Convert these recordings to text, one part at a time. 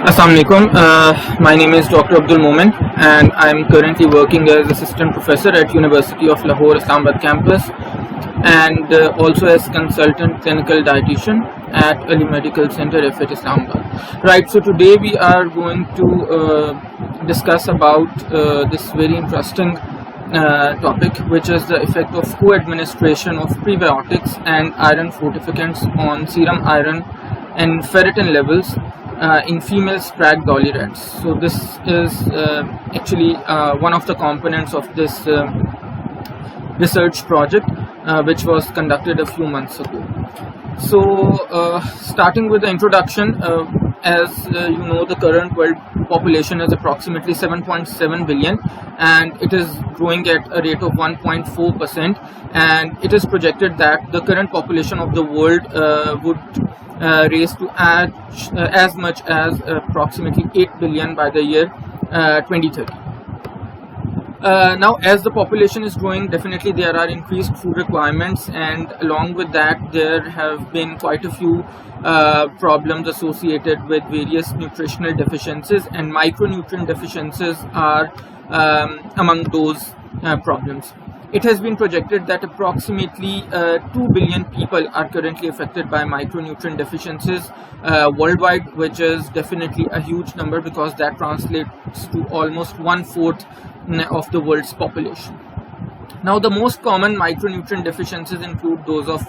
Assalamu alaikum. My name is Dr. Abdul Momin and I am currently working as assistant professor at University of Lahore Islamabad campus and also as consultant clinical dietitian at Ali Medical Center at Islamabad. Right, so today we are going to discuss about this very interesting topic, which is the effect of co-administration of prebiotics and iron fortificants on serum iron and ferritin levels in female Sprague Dawley Rats. So this is actually one of the components of this research project which was conducted a few months ago. So starting with the introduction, as you know, the current world population is approximately 7.7 billion and it is growing at a rate of 1.4%, and it is projected that the current population of the world would raise to as much as approximately 8 billion by the year 2030. Now, as the population is growing, definitely there are increased food requirements, and along with that there have been quite a few problems associated with various nutritional deficiencies, and micronutrient deficiencies are among those problems. It has been projected that approximately 2 billion people are currently affected by micronutrient deficiencies worldwide, which is definitely a huge number because that translates to almost 1/4 of the world's population. Now, the most common micronutrient deficiencies include those of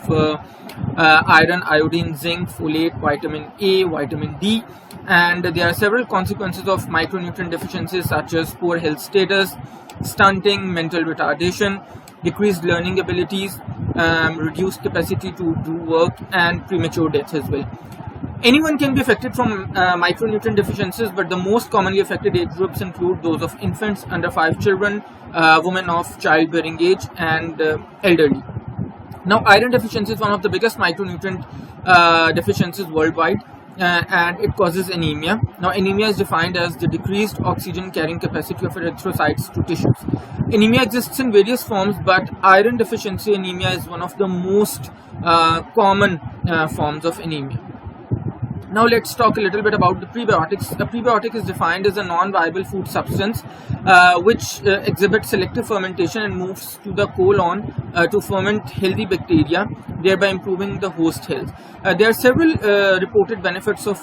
iron, iodine, zinc, folate, vitamin A, vitamin D, and there are several consequences of micronutrient deficiencies such as poor health status, stunting, mental retardation, decreased learning abilities, reduced capacity to do work, and premature death as well. Anyone can be affected from micronutrient deficiencies, but the most commonly affected age groups include those of infants under 5 children, women of childbearing age, and elderly. Now, iron deficiency is one of the biggest micronutrient deficiencies worldwide, and it causes anemia. Now, anemia is defined as the decreased oxygen carrying capacity of erythrocytes to tissues. Anemia exists in various forms, but iron deficiency anemia is one of the most common forms of anemia. Now let's talk a little bit about the prebiotics. A prebiotic is defined as a non-viable food substance which exhibits selective fermentation and moves to the colon to ferment healthy bacteria, thereby improving the host health. There are several reported benefits of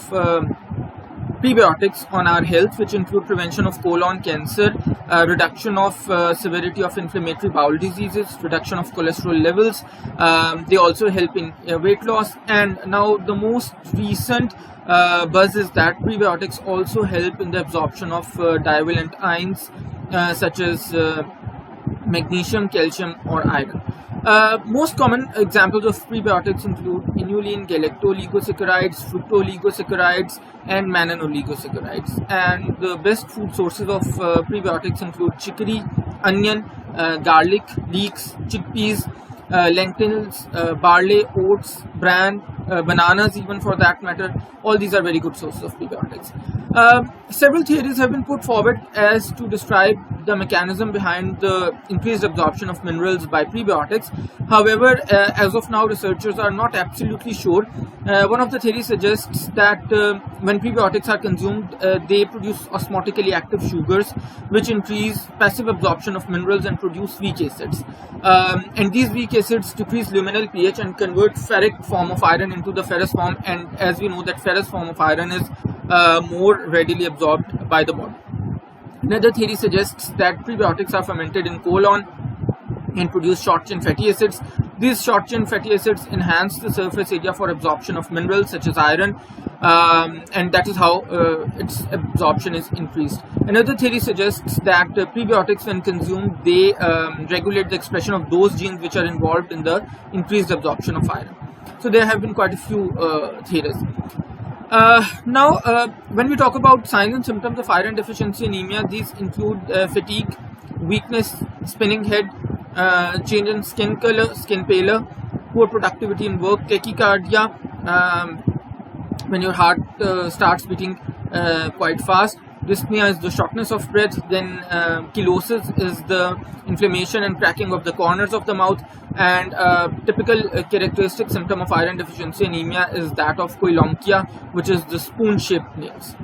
prebiotics on our health, which include prevention of colon cancer, reduction of severity of inflammatory bowel diseases, reduction of cholesterol levels. They also help in weight loss, and now the most recent buzz is that prebiotics also help in the absorption of divalent ions such as magnesium, calcium, or iron. Most common examples of prebiotics include inulin, galactoligosaccharides, fructoligosaccharides, and mannanoligosaccharides. And the best food sources of prebiotics include chicory, onion, garlic, leeks, chickpeas, lentils, barley, oats, bran, bananas, even for that matter. All these are very good sources of prebiotics. Several theories have been put forward as to describe the mechanism behind the increased absorption of minerals by prebiotics. However, as of now, researchers are not absolutely sure. One of the theories suggests that when prebiotics are consumed, they produce osmotically active sugars, which increase passive absorption of minerals and produce weak acids. And these weak acids decrease luminal pH and convert ferric form of iron into the ferrous form. And as we know, that ferrous form of iron is more readily absorbed by the body. Another theory suggests that prebiotics are fermented in colon and produce short-chain fatty acids. These short-chain fatty acids enhance the surface area for absorption of minerals such as iron, and that is how its absorption is increased. Another theory suggests that prebiotics, when consumed, they regulate the expression of those genes which are involved in the increased absorption of iron. So there have been quite a few theories. Now, when we talk about signs and symptoms of iron deficiency anemia, these include fatigue, weakness, spinning head, change in skin color, skin pallor, poor productivity in work, tachycardia, when your heart starts beating quite fast. Dyspnea is the shortness of breath. Then chelosis is the inflammation and cracking of the corners of the mouth. And typical characteristic symptom of iron deficiency anemia is that of koilonkia, which is the spoon-shaped nails.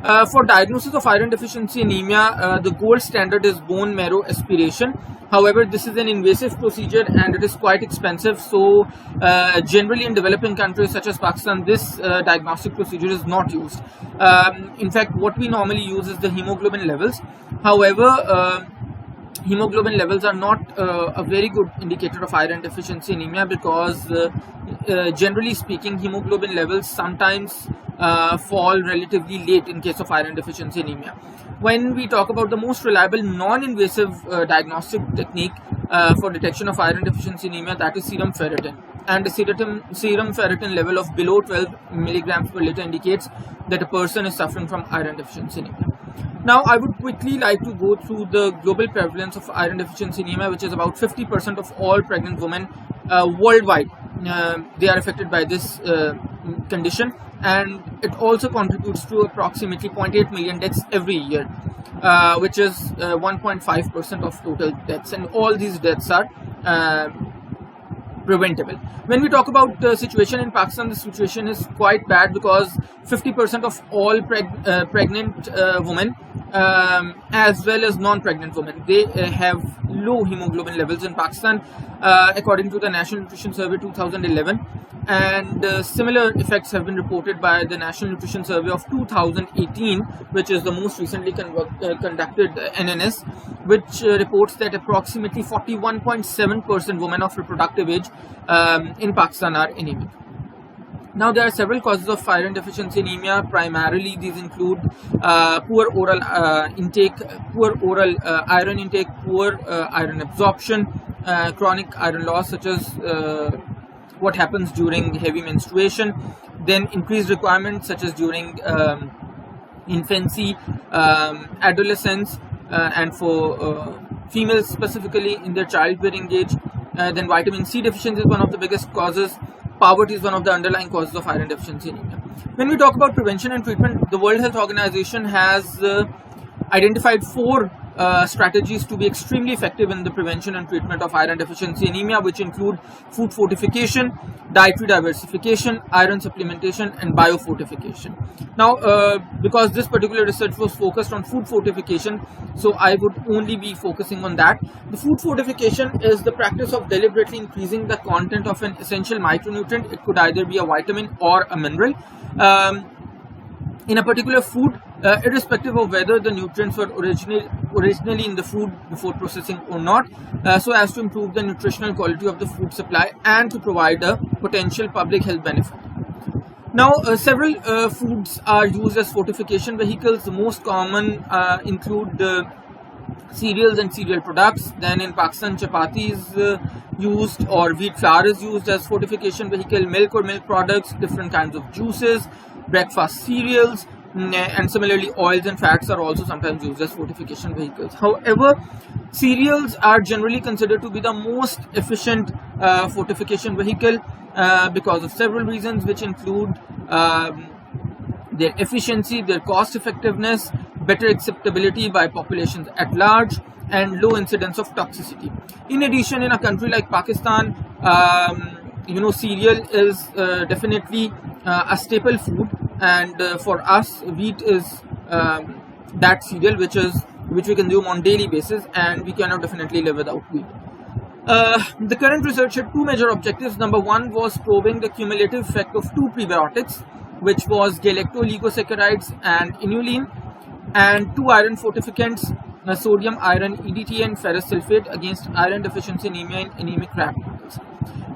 For diagnosis of iron deficiency anemia, the gold standard is bone marrow aspiration. However, this is an invasive procedure and it is quite expensive. So, generally in developing countries such as Pakistan, this diagnostic procedure is not used. In fact, what we normally use is the hemoglobin levels. However, hemoglobin levels are not a very good indicator of iron deficiency anemia because generally speaking, hemoglobin levels sometimes fall relatively late in case of iron deficiency anemia. When we talk about the most reliable non-invasive diagnostic technique for detection of iron deficiency anemia, that is serum ferritin. And the serum ferritin level of below 12 milligrams per liter indicates that a person is suffering from iron deficiency anemia. Now, I would quickly like to go through the global prevalence of iron deficiency anemia, which is about 50% of all pregnant women worldwide. They are affected by this condition, and it also contributes to approximately 0.8 million deaths every year, which is 1.5% of total deaths, and all these deaths are preventable. When we talk about the situation in Pakistan, the situation is quite bad because 50% of all pregnant women as well as non-pregnant women, they have low hemoglobin levels in Pakistan according to the National Nutrition Survey 2011, and similar effects have been reported by the National Nutrition Survey of 2018, which is the most recently conducted NNS, which reports that approximately 41.7% women of reproductive age in Pakistan are anemic. Now, there are several causes of iron deficiency anemia. Primarily, these include poor oral intake, poor oral iron intake, poor iron absorption, chronic iron loss, such as what happens during heavy menstruation, then increased requirements such as during infancy, adolescence, and for females specifically in their childbearing age. Then vitamin C deficiency is one of the biggest causes. Poverty is one of the underlying causes of iron deficiency anemia. When we talk about prevention and treatment, the World Health Organization has identified 4 strategies to be extremely effective in the prevention and treatment of iron deficiency anemia, which include food fortification, dietary diversification, iron supplementation, and biofortification. Now, because this particular research was focused on food fortification, so I would only be focusing on that. The food fortification is the practice of deliberately increasing the content of an essential micronutrient. It could either be a vitamin or a mineral in a particular food, irrespective of whether the nutrients were originally in the food before processing or not, so as to improve the nutritional quality of the food supply and to provide a potential public health benefit. Now, several foods are used as fortification vehicles. The most common include cereals and cereal products. Then in Pakistan, chapati is used, or wheat flour is used as fortification vehicle, milk or milk products, different kinds of juices, breakfast cereals, and similarly oils and fats are also sometimes used as fortification vehicles. However, cereals are generally considered to be the most efficient fortification vehicle because of several reasons, which include their efficiency, their cost effectiveness, better acceptability by populations at large, and low incidence of toxicity. In addition, in a country like Pakistan, cereal is definitely a staple food, and for us, wheat is that cereal which we consume on daily basis, and we cannot definitely live without wheat. The current research had 2 major objectives. Number 1 was probing the cumulative effect of 2 prebiotics, which was galactoligosaccharides and inulin, and 2 iron fortificants, sodium iron EDTA and ferrous sulfate, against iron deficiency anemia in anemic rat models.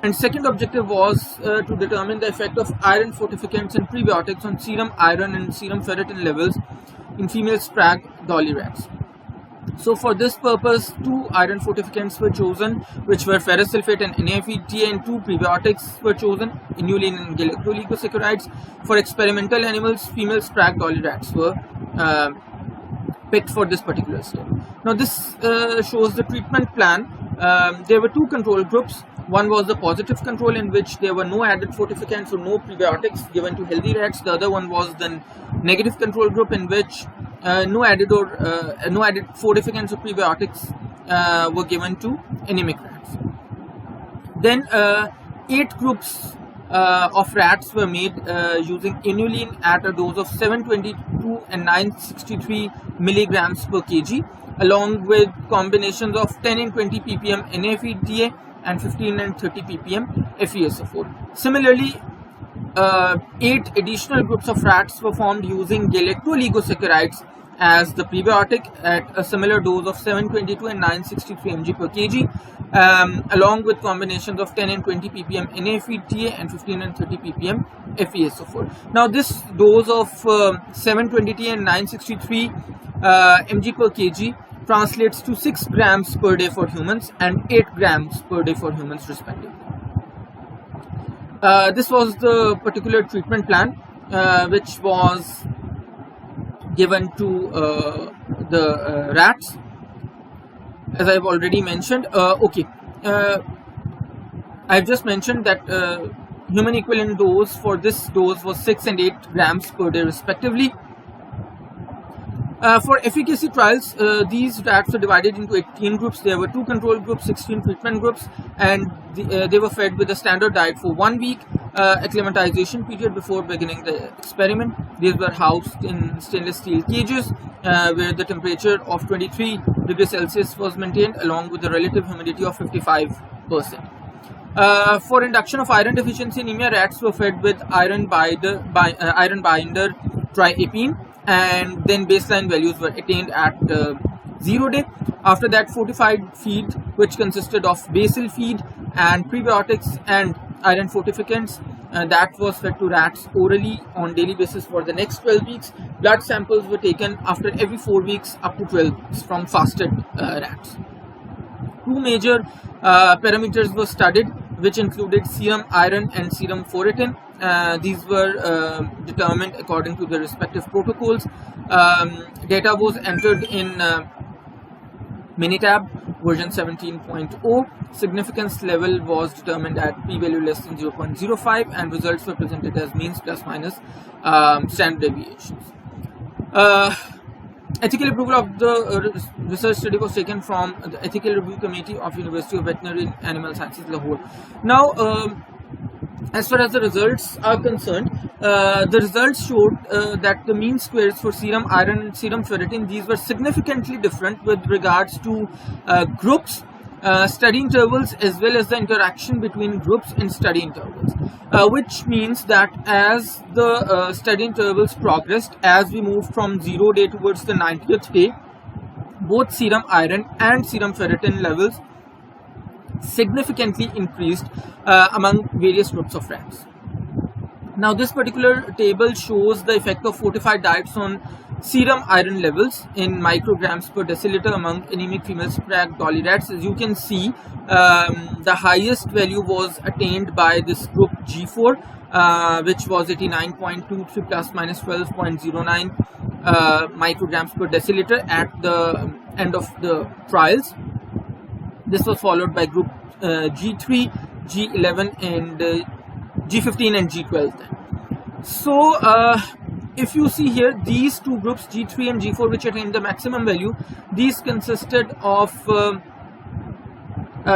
And second objective was to determine the effect of iron fortificants and prebiotics on serum iron and serum ferritin levels in female Sprague Dawley rats. So for this purpose, 2 iron fortificants were chosen, which were ferrous sulfate and NAFETA, and 2 prebiotics were chosen, inulin and galactoligosaccharides. For experimental animals, female Sprague Dawley rats were picked for this particular study. Now this shows the treatment plan. There were 2 control groups. One was the positive control, in which there were no added fortificants or no prebiotics given to healthy rats. The other one was the negative control group, in which no added fortificants or prebiotics were given to anemic rats. Then 8 groups of rats were made using inulin at a dose of 722 and 963 milligrams per kg, along with combinations of 10 and 20 ppm NAFTA and 15 and 30 ppm FeSO4. Similarly, 8 additional groups of rats were formed using galactoligosaccharides as the prebiotic at a similar dose of 722 and 963 mg per kg, along with combinations of 10 and 20 ppm NAFTA and 15 and 30 ppm FeSO4. Now this dose of 720 and 963 mg per kg translates to 6 grams per day for humans and 8 grams per day for humans respectively. This was the particular treatment plan which was given to the rats, as I've already mentioned. I've just mentioned that human equivalent dose for this dose was 6 and 8 grams per day respectively. For efficacy trials, these rats were divided into 18 groups. There were 2 control groups, 16 treatment groups, and they were fed with a standard diet for 1 week, acclimatization period before beginning the experiment. These were housed in stainless steel cages where the temperature of 23 degrees Celsius was maintained, along with the relative humidity of 55%. For induction of iron deficiency anemia, rats were fed with iron binder triapine, and then baseline values were attained at 0 day. After that, fortified feed, which consisted of basal feed and prebiotics and iron fortificants, that was fed to rats orally on daily basis for the next 12 weeks. Blood samples were taken after every 4 weeks up to 12 weeks from fasted rats. 2 major parameters were studied, which included serum iron and serum ferritin. These were determined according to the respective protocols. Data was entered in Minitab version 17.0. Significance level was determined at p-value less than 0.05, and results were presented as means plus minus standard deviations. Ethical approval of the research study was taken from the Ethical Review Committee of University of Veterinary and Animal Sciences, Lahore. Now, as far as the results are concerned, the results showed that the mean squares for serum iron and serum ferritin, these were significantly different with regards to groups, study intervals, as well as the interaction between groups and study intervals, which means that as the study intervals progressed, as we moved from 0 day towards the 90th day, both serum iron and serum ferritin levels significantly increased among various groups of rats. Now, this particular table shows the effect of fortified diets on serum iron levels in micrograms per deciliter among anemic female Sprague Dawley rats. As you can see, the highest value was attained by this group G4, which was 89.23 plus minus 12.09 micrograms per deciliter at the end of the trials. This was followed by group G3, G11 and G15 and G12 then. So if you see here, these 2 groups G3 and G4, which attained the maximum value, these consisted of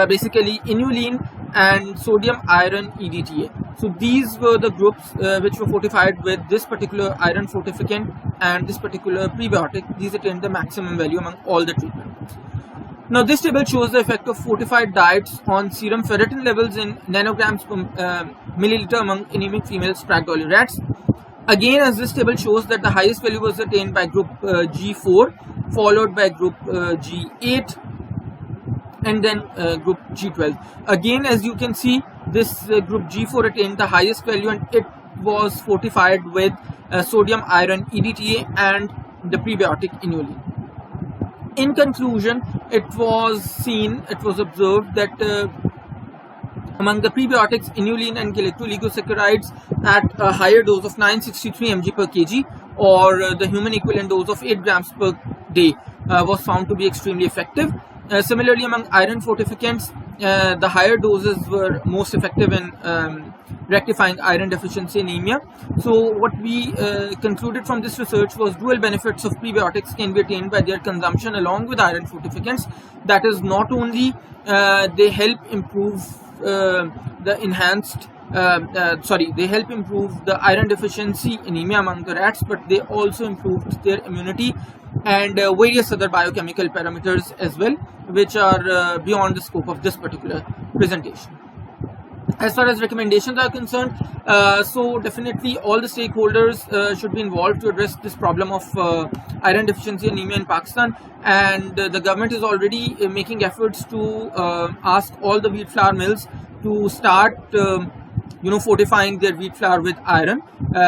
basically inulin and sodium iron EDTA. So these were the groups which were fortified with this particular iron fortificant and this particular prebiotic. These attained the maximum value among all the treatment groups. Now, this table shows the effect of fortified diets on serum ferritin levels in nanograms per milliliter among anemic female Sprague Dawley rats. Again, as this table shows that the highest value was attained by group G4, followed by group G8, and then group G12. Again, as you can see, this group G4 attained the highest value, and it was fortified with sodium iron EDTA and the prebiotic inulin. In conclusion, it was observed that among the prebiotics, inulin and galactoligosaccharides at a higher dose of 963 mg per kg, or the human equivalent dose of 8 grams per day, was found to be extremely effective. Similarly, among iron fortificants, the higher doses were most effective in rectifying iron deficiency anemia. So what we concluded from this research was dual benefits of prebiotics can be attained by their consumption along with iron fortificants. That is, not only they help improve the enhanced they help improve the iron deficiency anemia among the rats, but they also improved their immunity and various other biochemical parameters as well, which are beyond the scope of this particular presentation. As far as recommendations are concerned, so definitely all the stakeholders should be involved to address this problem of iron deficiency anemia in Pakistan, and the government is already making efforts to ask all the wheat flour mills to start fortifying their wheat flour with iron,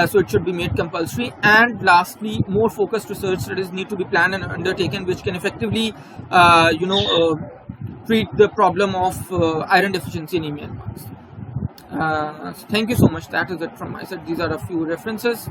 so it should be made compulsory. And lastly, more focused research studies need to be planned and undertaken, which can effectively treat the problem of iron deficiency anemia in Pakistan. Thank you so much. That is it from my side. These are a few references.